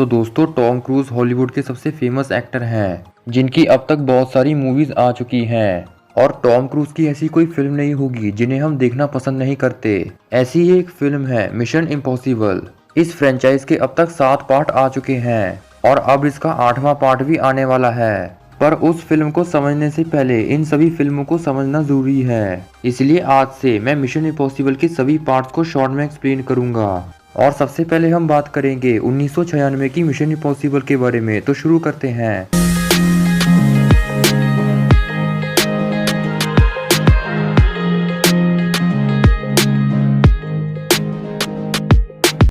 तो दोस्तों Tom cruise Hollywood के सबसे फेमस एक्टर हैं जिनकी अब तक बहुत सारी मूवीज आ चुकी हैं। और टॉम क्रूज की ऐसी कोई फिल्म नहीं होगी जिन्हें हम देखना पसंद नहीं करते। ऐसी ही एक फिल्म है मिशन इम्पॉसिबल। इस फ्रेंचाइज के अब तक 7 पार्ट आ चुके हैं और अब इसका 8वां पार्ट भी आने वाला है। पर उस फिल्म को समझने से पहले इन सभी फिल्मों को समझना जरूरी है। इसलिए आज से मैं मिशन इम्पॉसिबल के सभी पार्ट्स को शॉर्ट में एक्सप्लेन करूंगा। और सबसे पहले हम बात करेंगे 1996 की मिशन इम्पॉसिबल के बारे में। तो शुरू करते हैं।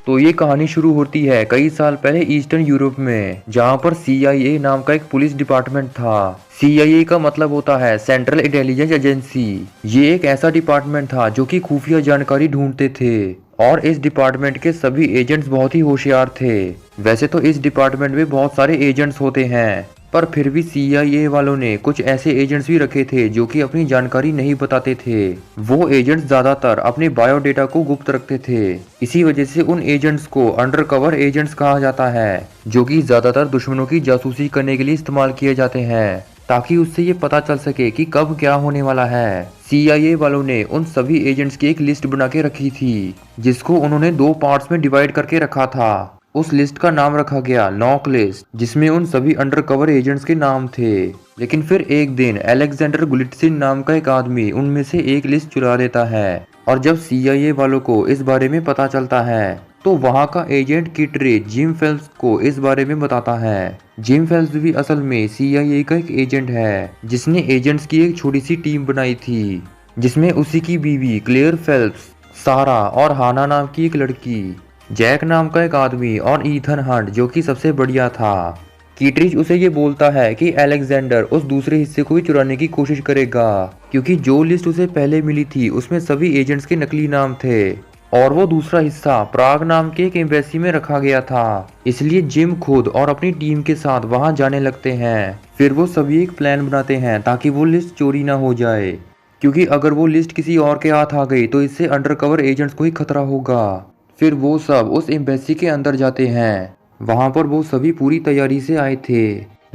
तो ये कहानी शुरू होती है कई साल पहले ईस्टर्न यूरोप में, जहाँ पर CIA नाम का एक पुलिस डिपार्टमेंट था। CIA का मतलब होता है सेंट्रल इंटेलिजेंस एजेंसी। ये एक ऐसा डिपार्टमेंट था जो कि खुफिया जानकारी ढूंढते थे और इस डिपार्टमेंट के सभी एजेंट्स बहुत ही होशियार थे। वैसे तो इस डिपार्टमेंट में बहुत सारे एजेंट्स होते हैं, पर फिर भी CIA वालों ने कुछ ऐसे एजेंट्स भी रखे थे जो कि अपनी जानकारी नहीं बताते थे। वो एजेंट्स ज्यादातर अपने बायोडेटा को गुप्त रखते थे। इसी वजह से उन एजेंट्स को अंडरकवर एजेंट्स कहा जाता है, जो कि ज्यादातर दुश्मनों की जासूसी करने के लिए इस्तेमाल किए जाते हैं, ताकि उससे ये पता चल सके कि कब क्या होने वाला है। CIA वालों ने उन सभी एजेंट्स की एक लिस्ट बना के रखी थी, जिसको उन्होंने 2 पार्ट्स में डिवाइड करके रखा था। उस लिस्ट का नाम रखा गया नॉक लिस्ट, जिसमें उन सभी अंडरकवर एजेंट्स के नाम थे। लेकिन फिर एक दिन अलेक्जेंडर गुलिटसिन नाम का एक आदमी उनमें से एक लिस्ट चुरा लेता है, और जब CIA वालों को इस बारे में पता चलता है तो वहाँ का एजेंट किटरेज जिम फेल्प्स को इस बारे में बताता है। जिम फेल्प्स भी असल में CIA का एक एजेंट है, जिसने एजेंट्स की एक छोटी सी टीम बनाई थी, जिसमें उसी की बीवी क्लेयर फेल्प्स, सारा और हाना नाम की एक लड़की, जैक नाम का एक आदमी और ईथन हंट जो कि सबसे बढ़िया था। कीटरिच उसे ये बोलता है कि अलेक्जेंडर उस दूसरे हिस्से को भी चुराने की कोशिश करेगा, क्योंकि जो लिस्ट उसे पहले मिली थी उसमें सभी एजेंट्स के नकली नाम थे और वो दूसरा हिस्सा प्राग नाम के एक एम्बेसी में रखा गया था। इसलिए जिम खुद और अपनी टीम के साथ वहां जाने लगते हैं। फिर वो सभी एक प्लान बनाते हैं ताकि वो लिस्ट चोरी ना हो जाए, क्योंकि अगर वो लिस्ट किसी और के हाथ आ गई तो इससे अंडरकवर एजेंट्स को ही खतरा होगा। फिर वो सब उस एम्बेसी के अंदर जाते हैं। वहां पर वो सभी पूरी तैयारी से आए थे।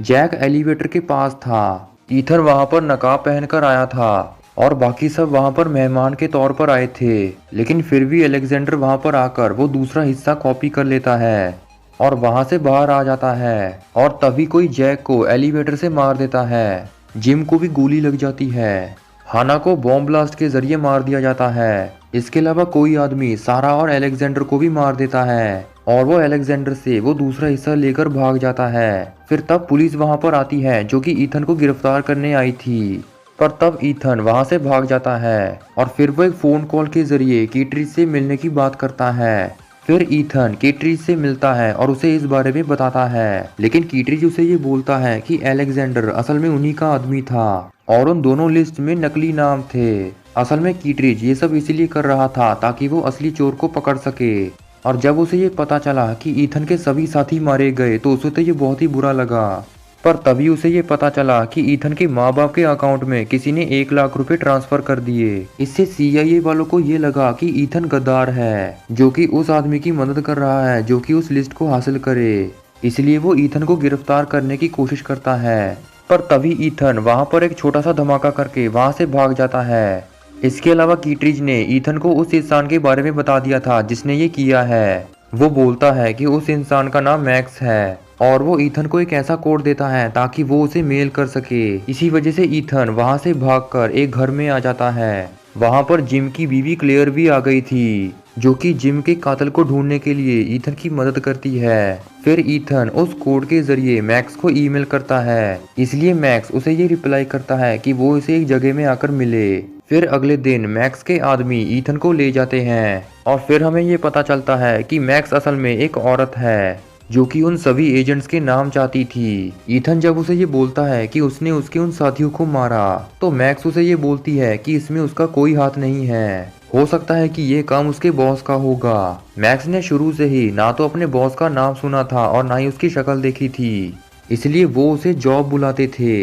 जैक एलिवेटर के पास था, ईथर वहां पर नकाब पहनकर आया था और बाकी सब वहां पर मेहमान के तौर पर आए थे। लेकिन फिर भी अलेक्जेंडर वहां पर आकर वो दूसरा हिस्सा कॉपी कर लेता है और वहां से बाहर आ जाता है, और तभी कोई जैक को एलिवेटर से मार देता है। जिम को भी गोली लग जाती है। हाना को बॉम्ब ब्लास्ट के जरिए मार दिया जाता है। इसके अलावा कोई आदमी सारा और अलेक्जेंडर को भी मार देता है और वो अलेक्जेंडर से वो दूसरा हिस्सा लेकर भाग जाता है। फिर तब पुलिस वहां पर आती है जो कि ईथन को गिरफ्तार करने आई थी, पर तब ईथन वहां से भाग जाता है और फिर वो एक फोन कॉल के जरिए कीटरिच से मिलने की बात करता है। फिर ईथन कीटरिच से मिलता है और उसे इस बारे में बताता है, लेकिन कीटरिच उसे ये बोलता है कि अलेक्जेंडर असल में उन्हीं का आदमी था और उन दोनों लिस्ट में नकली नाम थे। असल में कीटरिच ये सब इसीलिए कर रहा था ताकि वो असली चोर को पकड़ सके। और जब उसे ये पता चला कि ईथन के सभी साथी मारे गए तो उसे तो ये बहुत ही बुरा लगा। पर तभी उसे ये पता चला कि ईथन के माँ बाप के अकाउंट में किसी ने 1 लाख रुपए ट्रांसफर कर दिए। इससे CIA वालों को ये लगा कि ईथन गद्दार है, जो कि उस आदमी की मदद कर रहा है जो कि उस लिस्ट को हासिल करे। इसलिए वो ईथन को गिरफ्तार करने की कोशिश करता है, पर तभी ईथन वहां पर एक छोटा सा धमाका करके वहां से भाग जाता है। इसके अलावा कीटरिच ने ईथन को उस इंसान के बारे में बता दिया था जिसने ये किया है। वो बोलता है कि उस इंसान का नाम मैक्स है और वो ईथन को एक ऐसा कोड देता है ताकि वो उसे मेल कर सके। इसी वजह से ईथन वहां से भागकर एक घर में आ जाता है। वहां पर जिम की बीवी क्लेयर भी आ गई थी, जो कि जिम के कातिल को ढूंढने के लिए ईथन की मदद करती है। फिर ईथन उस कोड के जरिए मैक्स को ईमेल करता है, इसलिए मैक्स उसे ये रिप्लाई करता है कि वो इसे एक जगह में आकर मिले। फिर अगले दिन मैक्स के आदमी ईथन को ले जाते हैं और फिर हमें ये पता चलता है कि मैक्स असल में एक औरत है जो कि उन सभी एजेंट्स के नाम चाहती थी। ईथन जब उसे ये बोलता है कि उसने उसके उन साथियों को मारा, तो मैक्स उसे ये बोलती है कि इसमें उसका कोई हाथ नहीं है, हो सकता है कि ये काम उसके बॉस का होगा। मैक्स ने शुरू से ही ना तो अपने बॉस का नाम सुना था और ना ही उसकी शक्ल देखी थी, इसलिए वो उसे जॉब बुलाते थे।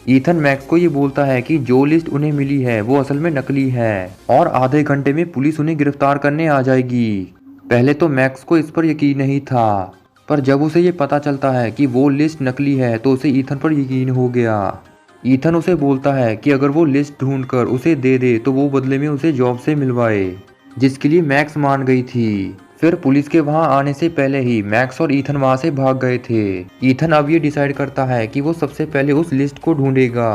ईथन मैक्स को ये बोलता है कि जो लिस्ट उन्हें मिली है वो असल में नकली है और आधे घंटे में पुलिस उन्हें गिरफ्तार करने आ जाएगी। पहले तो मैक्स को इस पर यकीन नहीं था, पर जब उसे ये पता चलता है कि वो लिस्ट नकली है तो उसे ईथन पर यकीन हो गया। ईथन उसे बोलता है कि अगर वो लिस्ट ढूंढकर उसे दे दे तो वो बदले में उसे जॉब से मिलवाए, जिसके लिए मैक्स मान गई थी। फिर पुलिस के वहां आने से पहले ही मैक्स और ईथन वहां से भाग गए थे। ईथन अब ये डिसाइड करता है कि वो सबसे पहले उस लिस्ट को ढूंढेगा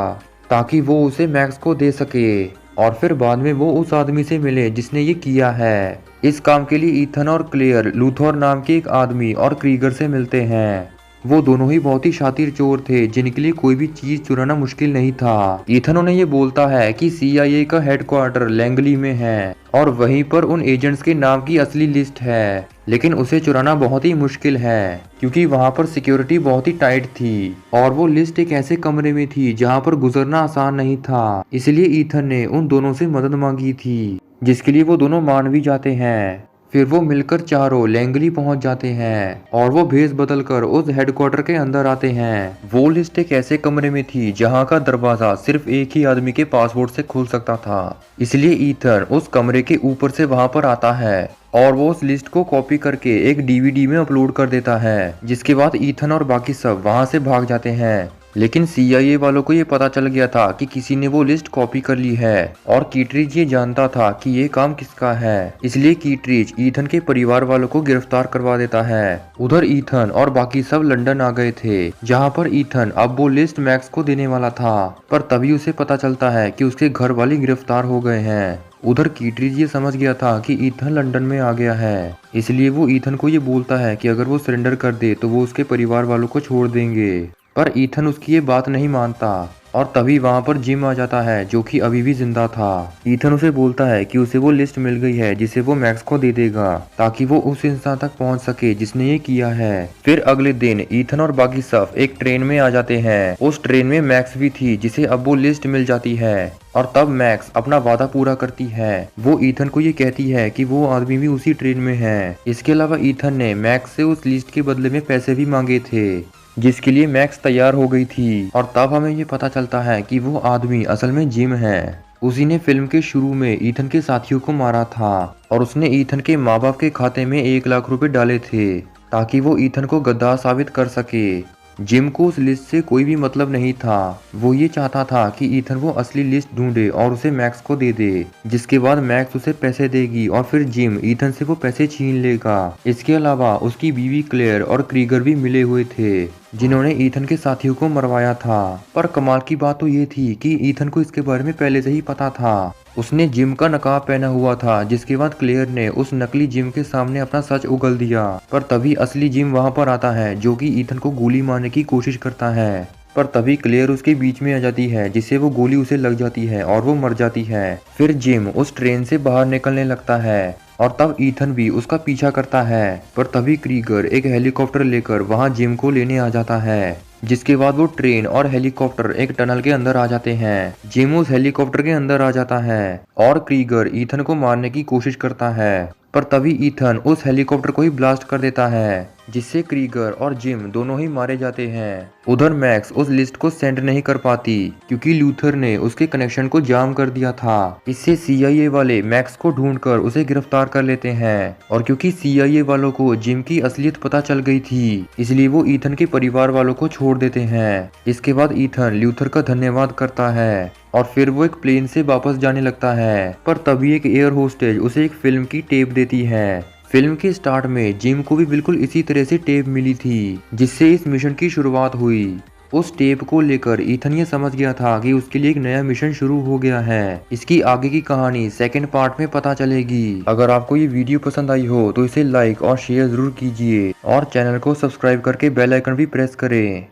ताकि वो उसे मैक्स को दे सके और फिर बाद में वो उस आदमी से मिले जिसने ये किया है। इस काम के लिए ईथन और क्लेयर लूथर नाम के एक आदमी और क्रीगर से मिलते हैं। वो दोनों ही बहुत ही शातिर चोर थे जिनके लिए कोई भी चीज चुराना मुश्किल नहीं था। ईथन उन्हें ये बोलता है कि CIA का हेडक्वार्टर लैंगली में है और वहीं पर उन एजेंट्स के नाम की असली लिस्ट है, लेकिन उसे चुराना बहुत ही मुश्किल है क्योंकि वहां पर सिक्योरिटी बहुत ही टाइट थी और वो लिस्ट एक ऐसे कमरे में थी जहां पर गुजरना आसान नहीं था। इसलिए ईथन ने उन दोनों से मदद मांगी थी, जिसके लिए वो दोनों मान भी जाते हैं। फिर वो मिलकर चारों लैंगली पहुंच जाते हैं और वो भेस बदल कर उस हेडक्वार्टर के अंदर आते हैं। वो लिस्ट एक ऐसे कमरे में थी जहां का दरवाजा सिर्फ एक ही आदमी के पासपोर्ट से खुल सकता था। इसलिए ईथन उस कमरे के ऊपर से वहां पर आता है और वो उस लिस्ट को कॉपी करके एक DVD में अपलोड कर देता है, जिसके बाद ईथन और बाकी सब वहां से भाग जाते हैं। लेकिन CIA वालों को ये पता चल गया था कि किसी ने वो लिस्ट कॉपी कर ली है और कीटरिज ये जानता था कि ये काम किसका है। इसलिए कीटरिज ईथन के परिवार वालों को गिरफ्तार करवा देता है। उधर ईथन और बाकी सब लंदन आ गए थे, जहां पर ईथन अब वो लिस्ट मैक्स को देने वाला था, पर तभी उसे पता चलता है कि उसके घर वाले गिरफ्तार हो गए हैं। उधर कीटरिज ये समझ गया था कि ईथन लंदन में आ गया है, इसलिए वो ईथन को ये बोलता है कि अगर वो सरेंडर कर दे तो वो उसके परिवार वालों को छोड़ देंगे। पर ईथन उसकी ये बात नहीं मानता और तभी वहां पर जिम आ जाता है जो कि अभी भी जिंदा था। ईथन उसे बोलता है कि उसे वो लिस्ट मिल गई है जिसे वो मैक्स को दे देगा ताकि वो उस इंसान तक पहुंच सके जिसने ये किया है। फिर अगले दिन ईथन और बाकी सब एक ट्रेन में आ जाते हैं। उस ट्रेन में मैक्स भी थी जिसे अब वो लिस्ट मिल जाती है और तब मैक्स अपना वादा पूरा करती है। वो ईथन को ये कहती है कि वो आदमी भी उसी ट्रेन में है। इसके अलावा ईथन ने मैक्स से उस लिस्ट के बदले में पैसे भी मांगे थे, जिसके लिए मैक्स तैयार हो गई थी। और तब हमें ये पता चलता है कि वो आदमी असल में जिम है। उसी ने फिल्म के शुरू में ईथन के साथियों को मारा था और उसने ईथन के माँ बाप के खाते में 1 लाख रुपए डाले थे ताकि वो ईथन को गद्दार साबित कर सके। जिम को उस लिस्ट से कोई भी मतलब नहीं था। वो ये चाहता था कि ईथन वो असली लिस्ट ढूंढे और उसे मैक्स को दे दे, जिसके बाद मैक्स उसे पैसे देगी और फिर जिम ईथन से वो पैसे छीन लेगा। इसके अलावा उसकी बीवी क्लेयर और क्रीगर भी मिले हुए थे जिन्होंने ईथन के साथियों को मरवाया था। पर कमाल की बात तो ये थी कि ईथन को इसके बारे में पहले से ही पता था। उसने जिम का नकाब पहना हुआ था, जिसके बाद क्लेयर ने उस नकली जिम के सामने अपना सच उगल दिया। पर तभी असली जिम वहां पर आता है जो कि ईथन को गोली मारने की कोशिश करता है, पर तभी क्लेयर उसके बीच में आ जाती है जिससे वो गोली उसे लग जाती है और वो मर जाती है। फिर जिम उस ट्रेन से बाहर निकलने लगता है और तब ईथन भी उसका पीछा करता है, पर तभी क्रीगर एक हेलीकॉप्टर लेकर वहां जिम को लेने आ जाता है, जिसके बाद वो ट्रेन और हेलीकॉप्टर एक टनल के अंदर आ जाते हैं। जिम उस हेलीकॉप्टर के अंदर आ जाता है और क्रीगर ईथन को मारने की कोशिश करता है, पर तभी ईथन उस हेलीकॉप्टर को ही ब्लास्ट कर देता है, जिससे क्रीगर और जिम दोनों ही मारे जाते हैं। उधर मैक्स उस लिस्ट को सेंड नहीं कर पाती क्योंकि लूथर ने उसके कनेक्शन को जाम कर दिया था। इससे CIA वाले मैक्स को ढूंढकर उसे गिरफ्तार कर लेते हैं और क्योंकि CIA वालों को जिम की असलियत पता चल गई थी, इसलिए वो ईथन के परिवार वालों को छोड़ देते हैं। इसके बाद ईथन लूथर का धन्यवाद करता है और फिर वो एक प्लेन से वापस जाने लगता है, पर तभी एक एयर होस्टेज उसे एक फिल्म की टेप देती है। फिल्म के स्टार्ट में जिम को भी बिल्कुल इसी तरह से टेप मिली थी जिससे इस मिशन की शुरुआत हुई। उस टेप को लेकर ईथन ये समझ गया था कि उसके लिए एक नया मिशन शुरू हो गया है। इसकी आगे की कहानी सेकंड पार्ट में पता चलेगी। अगर आपको ये वीडियो पसंद आई हो तो इसे लाइक और शेयर जरूर कीजिए और चैनल को सब्सक्राइब करके बेल आइकन भी प्रेस करें।